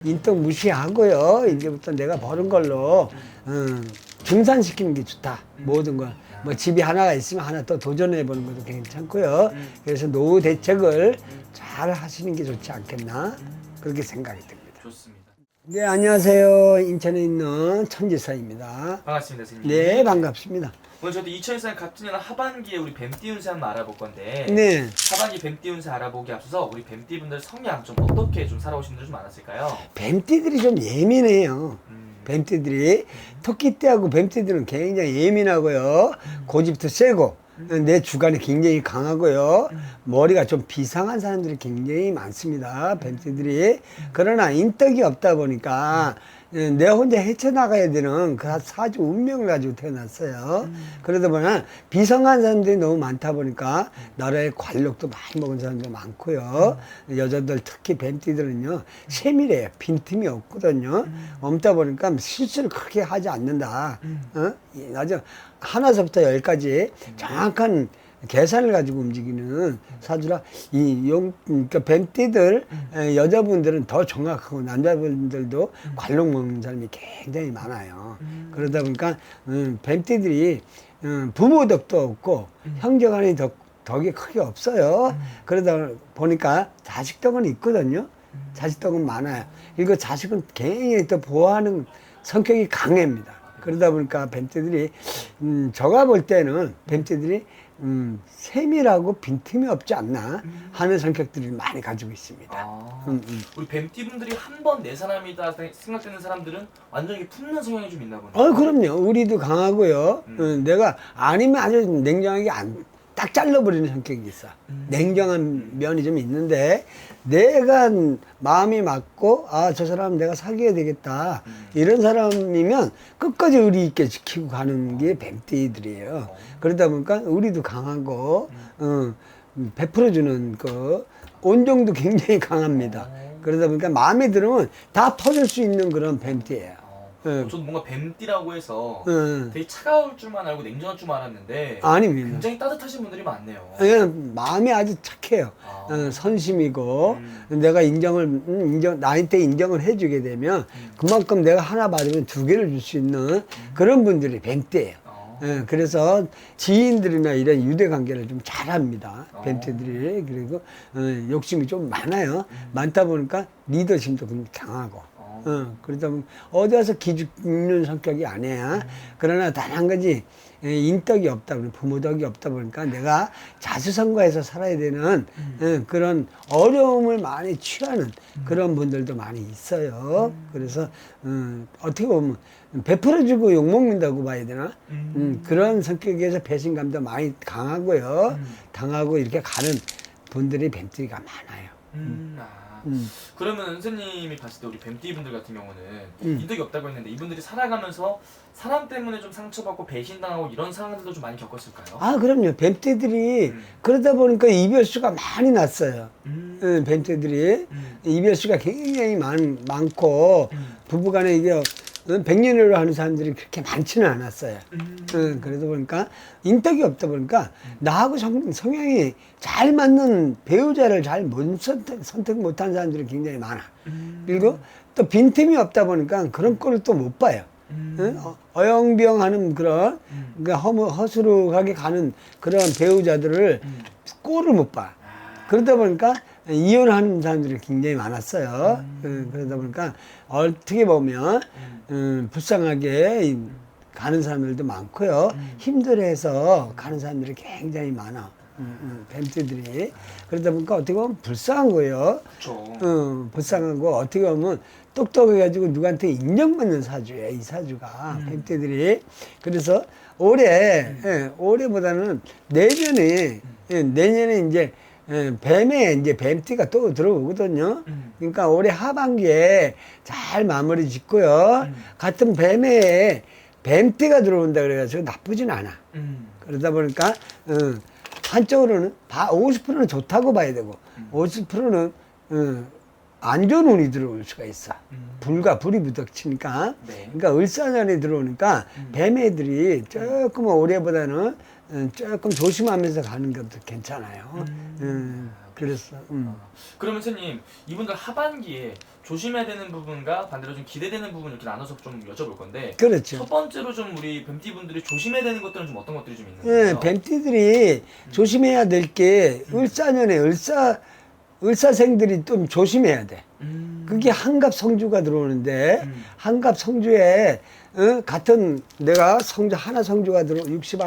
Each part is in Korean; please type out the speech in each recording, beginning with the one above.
인덕 무시하고요. 이제부터 내가 버는 걸로 증산시키는 게 좋다. 모든 걸. 뭐 집이 하나가 있으면 하나 또 도전해 보는 것도 괜찮고요. 그래서 노후 대책을 잘 하시는 게 좋지 않겠나 그렇게 생각이 듭니다. 좋습니다. 네, 안녕하세요. 인천에 있는 천지사입니다. 반갑습니다, 선생님. 네, 반갑습니다. 오늘 저도 2024년 갑진년 하반기에 우리 뱀띠 운세 한번 알아볼 건데 네, 하반기 뱀띠 운세 알아보기 앞서서 우리 뱀띠분들 성향 좀 어떻게 좀 살아오신 분들 좀 많았을까요? 뱀띠들이 좀 예민해요. 뱀띠들이 토끼띠하고 뱀띠들은 굉장히 예민하고요. 고집도 세고 내 주관이 굉장히 강하고요. 머리가 좀 비상한 사람들이 굉장히 많습니다. 뱀띠들이. 그러나 인덕이 없다 보니까 내 혼자 헤쳐나가야 되는 그 사주 운명을 가지고 태어났어요. 그러다 보니 비성한 사람들이 너무 많다 보니까 나라의 관록도 많이 먹은 사람도 많고요. 여자들 특히 뱀띠들은요 세밀해요. 빈틈이 없거든요. 없다 보니까 실수를 크게 하지 않는다. 아주 하나서부터 열까지 정확한 계산을 가지고 움직이는 사주라. 그러니까 뱀띠들 여자분들은 더 정확하고 남자분들도 관록 먹는 사람이 굉장히 많아요. 그러다 보니까 뱀띠들이 부모 덕도 없고 형제간의 덕이 크게 없어요. 그러다 보니까 자식 덕은 있거든요. 자식 덕은 많아요. 그리고 자식은 굉장히 또 보호하는 성격이 강합니다. 그러다 보니까 뱀띠들이 제가 볼 때는 뱀띠들이 세밀하고 빈틈이 없지 않나 하는 성격들을 많이 가지고 있습니다. 우리 뱀띠분들이 한 번 내 사람이다 생각되는 사람들은 완전히 품는 성향이 좀 있나 보네요. 그럼요. 우리도 강하고요. 내가 아니면 아주 냉정하게 딱 잘라버리는 성격이 있어. 냉정한 면이 좀 있는데 내가 마음이 맞고 저 사람 내가 사귀어야 되겠다 이런 사람이면 끝까지 의리 있게 지키고 가는 게 뱀띠들이에요. 그러다 보니까 우리도 강하고 베풀어주는 그 온정도 굉장히 강합니다. 그러다 보니까 마음에 들으면 다 퍼줄 수 있는 그런 뱀띠예요. 저도 뭔가 뱀띠라고 해서 되게 차가울 줄만 알고 냉정할 줄만 알았는데 아닙니다. 굉장히 따뜻하신 분들이 많네요. 마음이 아주 착해요. 선심이고 내가 나한테 인정을 해주게 되면 그만큼 내가 하나 받으면 두 개를 줄 수 있는 그런 분들이 뱀띠예요. 그래서 지인들이나 이런 유대 관계를 좀 잘합니다. 뱀띠들이. 그리고 욕심이 좀 많아요. 많다 보니까 리더십도 강하고. 그러다 보면 어디 가서 기죽는 성격이 아니야. 그러나 단 한 가지 인덕이 없다 보니 부모덕이 없다 보니까 내가 자수성가해서 살아야 되는 그런 어려움을 많이 취하는 그런 분들도 많이 있어요. 그래서 어떻게 보면 베풀어주고 욕먹는다고 봐야 되나? 그런 성격에서 배신감도 많이 강하고요. 당하고 이렇게 가는 분들이 뱀띠가 많아요. 그러면 선생님이 봤을 때 우리 뱀띠 분들 같은 경우는 인덕이 없다고 했는데 이분들이 살아가면서 사람 때문에 좀 상처받고 배신당하고 이런 상황들도 좀 많이 겪었을까요? 그럼요. 뱀띠들이 그러다 보니까 이별수가 많이 났어요. 뱀띠들이 이별수가 굉장히 많고 부부간에 이게 백년으로 하는 사람들이 그렇게 많지는 않았어요. 그러다 보니까 인덕이 없다 보니까 나하고 성향이 잘 맞는 배우자를 잘 선택 못한 사람들이 굉장히 많아. 그리고 또 빈틈이 없다 보니까 그런 꼴을 또 못 봐요. 어영병하는 그런 그러니까 허술하게 가는 그런 배우자들을 꼴을 못 봐. 그러다 보니까 이혼하는 사람들이 굉장히 많았어요. 그러다 보니까 어떻게 보면 불쌍하게 가는 사람들도 많고요. 힘들어해서 가는 사람들이 굉장히 많아. 뱀띠들이. 그러다 보니까 어떻게 보면 불쌍한 거예요. 그렇죠. 불쌍하고 어떻게 보면 똑똑해가지고 누구한테 인정받는 사주예요. 이 사주가. 뱀띠들이. 그래서 올해보다는 내년에 이제 뱀에 이제 뱀띠가 또 들어오거든요. 그러니까 올해 하반기에 잘 마무리 짓고요. 같은 뱀에 뱀띠가 들어온다 그래가지고 나쁘진 않아. 그러다 보니까 한쪽으로는 50%는 좋다고 봐야 되고 50%는 안 좋은 운이 들어올 수가 있어. 불이 부닥치니까. 네. 그러니까 을사년에 들어오니까 뱀 애들이 조금 올해보다는 조금 조심하면서 가는 것도 괜찮아요. 그래서 그러면 선생님 이분들 하반기에 조심해야 되는 부분과 반대로 좀 기대되는 부분 이렇게 나눠서 좀 여쭤볼 건데 그렇죠. 첫 번째로 좀 우리 뱀띠 분들이 조심해야 되는 것들은 좀 어떤 것들이 좀 있는 예, 거예요? 뱀띠들이 조심해야 될 게 을사년에 을사생들이 좀 조심해야 돼. 그게 한갑성주가 들어오는데 한갑성주에 같은 내가 성주 하나 성주가 들어 60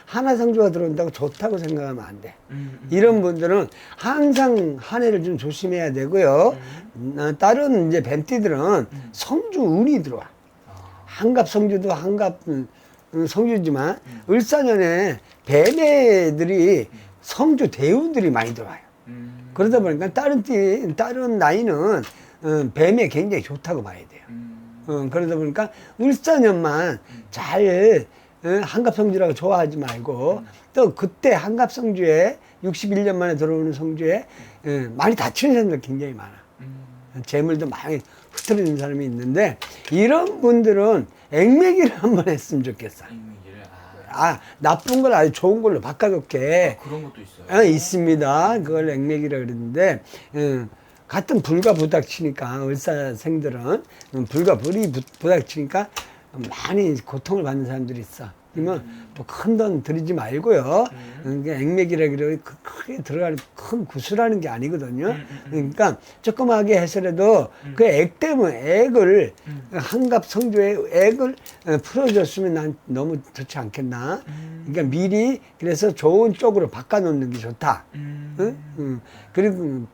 하나 성주가 들어온다고 좋다고 생각하면 안 돼. 이런 분들은 항상 한 해를 좀 조심해야 되고요. 다른 이제 뱀띠들은 성주 운이 들어와. 한갑성주도 한갑 성주지만 을사년에 뱀애들이 성주 대운들이 많이 들어와요. 그러다 보니까 다른 나이는 뱀에 굉장히 좋다고 봐야 돼요. 그러다 보니까 을사년만 잘 한갑성주라고 좋아하지 말고 또 그때 한갑성주에 61년 만에 들어오는 성주에 많이 다치는 사람들 굉장히 많아. 재물도 많이 흐트리는 사람이 있는데 이런 분들은 액매기를 한번 했으면 좋겠어. 액매기를 나쁜 걸 아주 좋은 걸로 바꿔놓게 그런 것도 있어요. 있습니다. 그걸 액매기라 그러는데 같은 불과 부닥치니까 을사생들은 불과 불이 부닥치니까 많이 고통을 받는 사람들이 있어. 그러면 뭐 큰 돈 들이지 말고요. 액맥이라 그래 크게 들어가는 큰 구슬하는 게 아니거든요. 그러니까 조그맣게 해서라도 그 액 때문에 액을 한갑 성주에 액을 풀어줬으면 난 너무 좋지 않겠나. 그러니까 미리 그래서 좋은 쪽으로 바꿔놓는 게 좋다. 그리고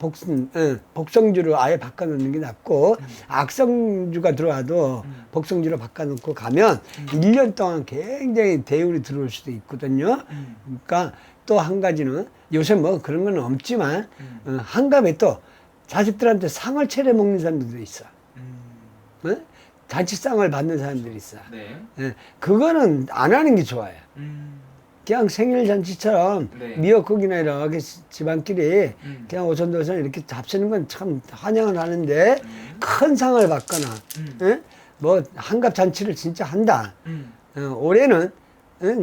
복성주로 아예 바꿔놓는 게 낫고 악성주가 들어와도 복성주로 바꿔놓고 가면 1년 동안 굉장히 대운이 들어올 수도 있거든요. 그러니까 또 한 가지는 요새 뭐 그런 건 없지만 한갑에 또 자식들한테 상을 차려 먹는 사람들도 있어. 잔치상을 받는 사람들이 있어. 네. 그거는 안 하는 게 좋아요. 그냥 생일 잔치처럼 네. 미역국이나 이렇게 집안끼리 그냥 오손도손 이렇게 잡수는 건 참 환영을 하는데 큰 상을 받거나 뭐 한갑 잔치를 진짜 한다. 올해는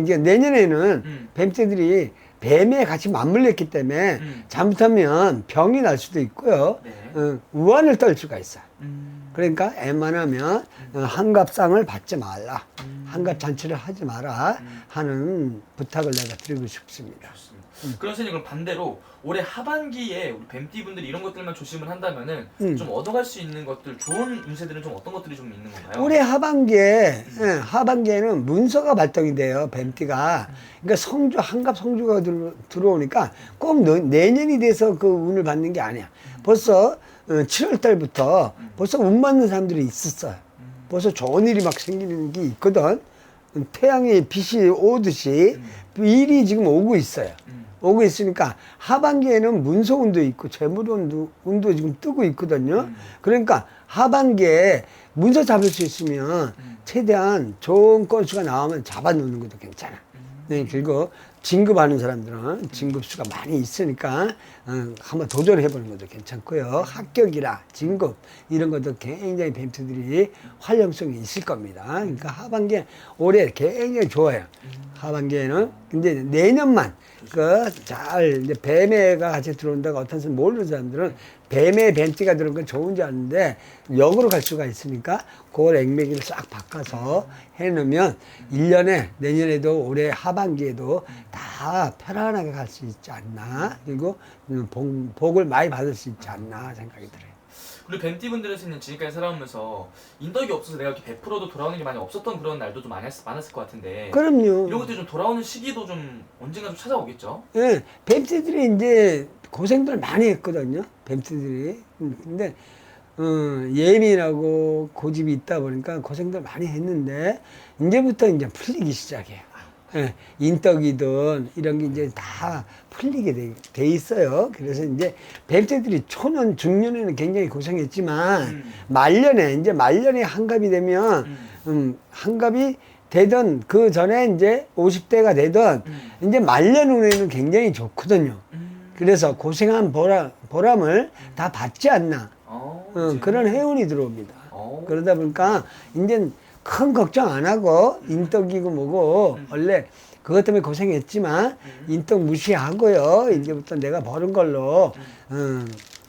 이제 내년에는 뱀떼들이 뱀에 같이 맞물렸기 때문에 잘못하면 병이 날 수도 있고요. 네. 우환을 떨 수가 있어. 그러니까 웬만하면 한갑상을 받지 말라. 한갑 잔치를 하지 마라 하는 부탁을 내가 드리고 싶습니다. 그런 선생님 그럼 반대로 올해 하반기에 우리 뱀띠 분들이 이런 것들만 조심을 한다면은 좀 얻어갈 수 있는 것들 좋은 운세들은 좀 어떤 것들이 좀 있는 건가요? 올해 하반기에는 문서가 발동이 돼요. 뱀띠가. 그러니까 성주 한갑 성주가 들어오니까 꼭 내년이 돼서 그 운을 받는 게 아니야. 벌써 7월 달부터 벌써 운 받는 사람들이 있었어요. 벌써 좋은 일이 막 생기는 게 있거든. 태양의 빛이 오듯이 일이 지금 오고 있어요. 오고 있으니까 하반기에는 문서운도 있고 재물운도 지금 뜨고 있거든요. 그러니까 하반기에 문서 잡을 수 있으면 최대한 좋은 건수가 나오면 잡아놓는 것도 괜찮아. 네, 그리고 진급하는 사람들은 진급수가 많이 있으니까 한번 도전해보는 것도 괜찮고요. 합격이라 진급 이런 것도 굉장히 뱀트들이 활용성이 있을 겁니다. 그러니까 하반기에 올해 굉장히 좋아요. 하반기에는 근데 내년만 잘 이제 뱀애가 같이 들어온다고 어떤 사람 모르는 사람들은 뱀에 뱀띠가 들어온 건 좋은 줄 아는데 역으로 갈 수가 있으니까 그걸 액매기를 싹 바꿔서 해놓으면 1년에 내년에도 올해 하반기에도 다 편안하게 갈 수 있지 않나. 그리고 복을 많이 받을 수 있지 않나 생각이 들어요. 우리 뱀띠 분들은 지금까지 살아오면서 인덕이 없어서 내가 이렇게 100%도 돌아오는 게 많이 없었던 그런 날도 좀 많았을 것 같은데 그럼요. 이런 것들이 좀 돌아오는 시기도 좀 언젠가 좀 찾아오겠죠? 예, 뱀띠들이 이제 고생들 많이 했거든요. 뱀띠들이. 근데 예민하고 고집이 있다 보니까 고생들 많이 했는데 이제부터 이제 풀리기 시작해요. 예, 인덕이든 이런 게 이제 다 풀리게 돼 있어요. 그래서 이제 뱀떼들이 초년, 중년에는 굉장히 고생했지만 말년에 한갑이 되면 한갑이 되던 그 전에 이제 50대가 되던 이제 말년 후에는 굉장히 좋거든요. 그래서 고생한 보람을 다 받지 않나. 그런 해운이 들어옵니다. 그러다 보니까 이제 큰 걱정 안 하고 인덕이고 뭐고 원래 그것 때문에 고생했지만 인덕 무시하고요. 이제부터 내가 버는 걸로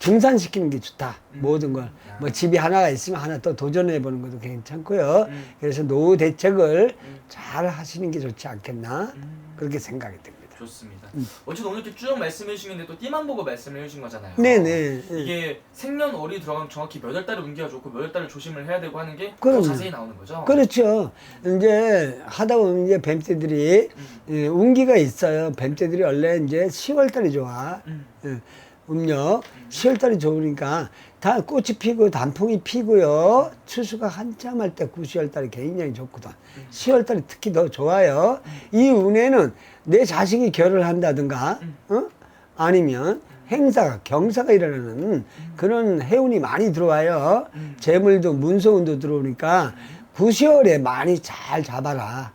증산시키는 게 좋다. 모든 걸. 뭐 집이 하나가 있으면 하나 또 도전해 보는 것도 괜찮고요. 그래서 노후 대책을 잘 하시는 게 좋지 않겠나 그렇게 생각이 듭니다. 좋습니다. 어쨌든 오늘 이렇게 쭉 말씀해 주시는데 또 띠만 보고 말씀을 해주신 거잖아요. 네네. 이게 생년월이 들어가면 정확히 몇 월 달에 운기가 좋고 몇 월 달에 조심을 해야 되고 하는 게 더 그럼요. 자세히 나오는 거죠. 그렇죠. 이제 하다 보면 이제 뱀떼들이 운기가 있어요. 뱀떼들이 원래 이제 10월 달이 좋아. 음력 10월 달이 좋으니까 다 꽃이 피고 단풍이 피고요. 추수가 한참 할 때 9, 10월 달이 굉장히 좋거든. 10월 달이 특히 더 좋아요. 이 운에는 내 자식이 결혼을 한다든가 아니면 행사가 경사가 일어나는 그런 해운이 많이 들어와요. 재물도 문서운도 들어오니까 9, 10월에 많이 잘 잡아라.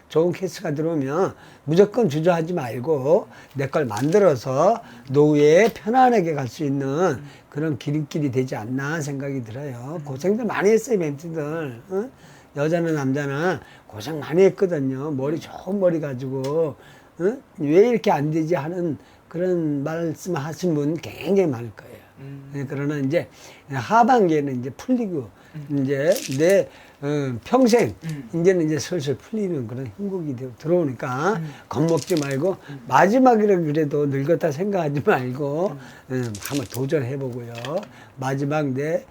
좋은 케이스가 들어오면 무조건 주저하지 말고 내 걸 만들어서 노후에 편안하게 갈 수 있는 그런 기름길이 되지 않나 생각이 들어요. 고생들 많이 했어요, 뱀티들. 여자나 남자나 고생 많이 했거든요. 머리 좋은 머리 가지고 왜 이렇게 안 되지 하는 그런 말씀 하신 분 굉장히 많을 거예요. 그러나 이제 하반기에는 이제 풀리고 이제 내 평생 이제는 이제 슬슬 풀리는 그런 행복이 들어오니까 겁먹지 말고 마지막이라 그래도 늙었다 생각하지 말고 한번 도전해보고요. 마지막 내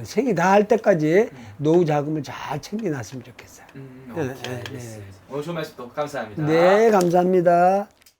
생이 다 할 때까지 노후 자금을 잘 챙겨놨으면 좋겠어요. 오케이, 알겠습니다. 오늘 좋은 말씀 또 감사합니다. 네, 감사합니다.